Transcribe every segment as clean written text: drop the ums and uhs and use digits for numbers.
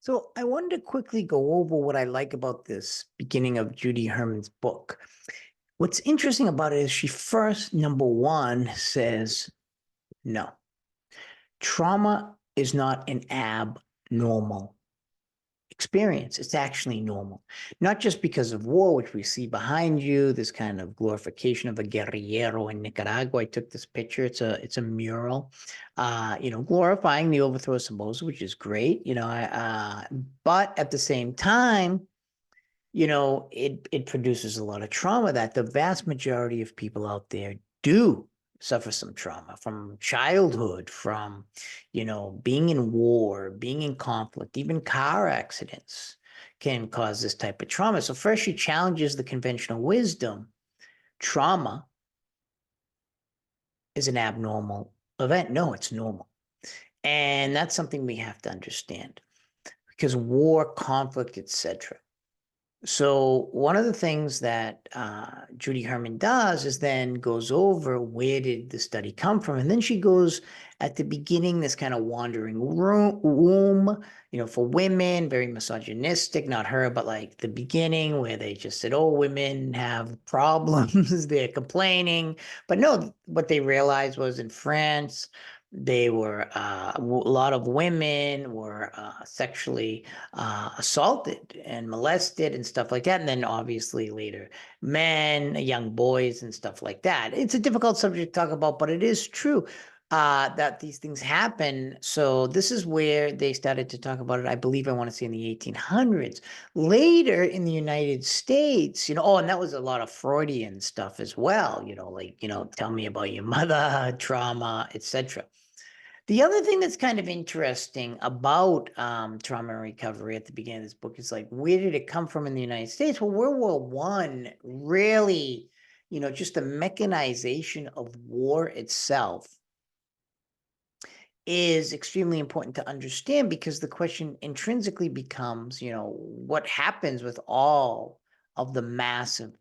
So I wanted to quickly go over what I like about this beginning of Judy Herman's book. What's interesting about it is she first, number one, says no. Trauma is not an abnormal experience. It's actually normal. Not just because of war, which we see behind you, this kind of glorification of a guerrillero in Nicaragua. I took this picture. It's a mural, glorifying the overthrow of Somoza, which is great. But at the same time, it produces a lot of trauma that the vast majority of people out there do suffer some trauma from childhood, from, being in war, being in conflict, even car accidents can cause this type of trauma. So first she challenges the conventional wisdom. Trauma is an abnormal event. No, it's normal. And that's something we have to understand because war, conflict, etc. So one of the things that Judy Herman does is then goes over where did the study come from, and then she goes at the beginning this kind of wandering womb, for women, very misogynistic. Not her, but like the beginning where they just said, "Oh, women have problems; they're complaining." But no, what they realized was in France, they were a lot of women were sexually assaulted and molested and stuff like that. And then obviously later, men, young boys, and stuff like that. It's a difficult subject to talk about, but it is true that these things happen. So this is where they started to talk about it. I believe I want to say in the 1800s. Later in the United States, and that was a lot of Freudian stuff as well. Tell me about your mother, trauma, etc. The other thing that's kind of interesting about trauma and recovery at the beginning of this book is like, where did it come from in the United States? Well, World War One really, just the mechanization of war itself is extremely important to understand because the question intrinsically becomes, what happens with all of the massive,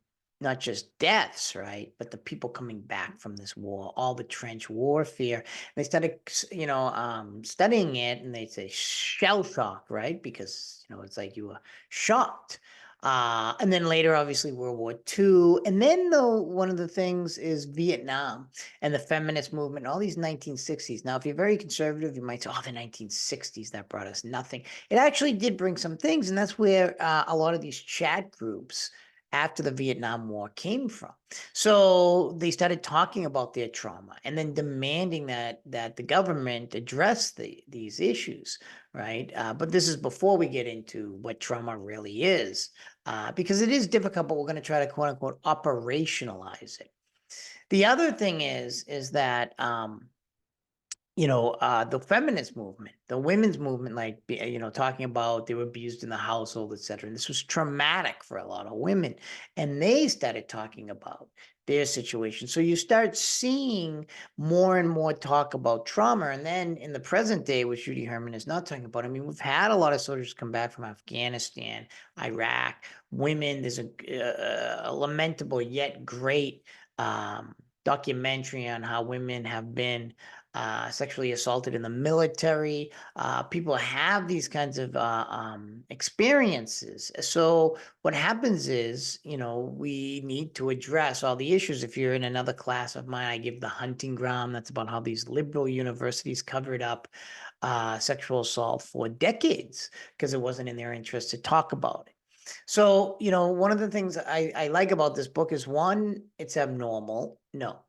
not just deaths, right, but the people coming back from this war, all the trench warfare. They started, studying it, and they say shell shock, right, because it's like you were shocked. And then later, obviously, World War II. And then, though, one of the things is Vietnam and the feminist movement, all these 1960s. Now, if you're very conservative, you might say, oh, the 1960s, that brought us nothing. It actually did bring some things, and that's where a lot of these chat groups after the Vietnam War came from. So they started talking about their trauma and then demanding that the government address these issues, right? But this is before we get into what trauma really is, because it is difficult, but we're going to try to quote unquote operationalize it. The other thing is that the feminist movement, the women's movement, like talking about they were abused in the household, etc. And this was traumatic for a lot of women, and they started talking about their situation. So you start seeing more and more talk about trauma, and then in the present day, which Judy Herman is not talking about. I mean, we've had a lot of soldiers come back from Afghanistan, Iraq, women. There's a lamentable yet great documentary on how women have been sexually assaulted in the military. People have these kinds of experiences. So what happens is, we need to address all the issues. If you're in another class of mine, I give the hunting ground. That's about how these liberal universities covered up sexual assault for decades because it wasn't in their interest to talk about it. So, one of the things I like about this book is one, it's abnormal. No,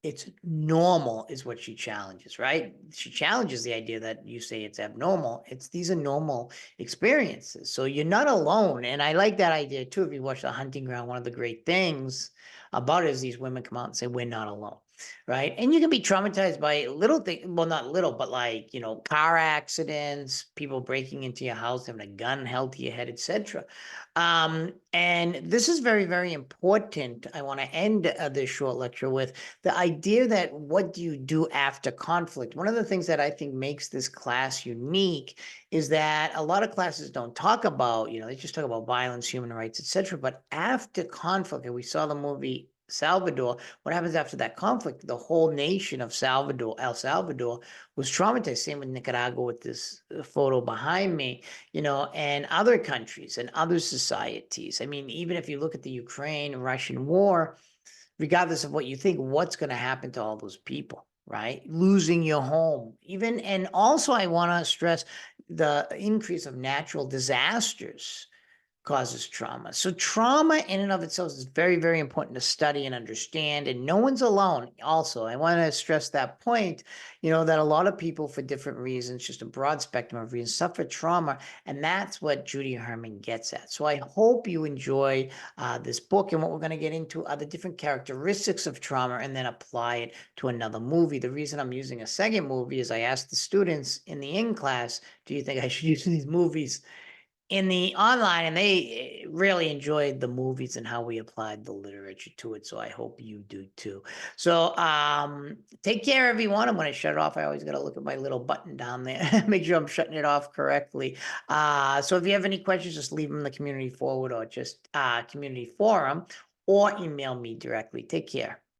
it's normal is what she challenges, right? She challenges the idea that you say it's abnormal. These are normal experiences. So you're not alone. And I like that idea too. If you watch The Hunting Ground, one of the great things about it is these women come out and say, we're not alone. Right. And you can be traumatized by little things. Well, not little, but like, car accidents, people breaking into your house, having a gun held to your head, etc. And this is very, very important. I want to end this short lecture with the idea that what do you do after conflict? One of the things that I think makes this class unique is that a lot of classes don't talk about, they just talk about violence, human rights, etc. But after conflict, and we saw the movie Salvador, what happens after that conflict? The whole nation of El Salvador was traumatized. Same with Nicaragua with this photo behind me, and other countries and other societies. I mean, even if you look at the Ukraine-Russian war, regardless of what you think, what's going to happen to all those people, right? Losing your home, even. And also, I want to stress the increase of natural disasters causes trauma. So trauma in and of itself is very, very important to study and understand, and no one's alone. Also, I want to stress that point, that a lot of people for different reasons, just a broad spectrum of reasons, suffer trauma, and that's what Judy Herman gets at. So I hope you enjoy this book, and what we're going to get into are the different characteristics of trauma and then apply it to another movie. The reason I'm using a second movie is I asked the students in the in class, do you think I should use these movies in the online, and they really enjoyed the movies and how we applied the literature to it. So I hope you do too. So take care, everyone. I'm going to shut it off. I always got to look at my little button down there, make sure I'm shutting it off correctly. So if you have any questions, just leave them in the community forward or just community forum, or email me directly. Take care.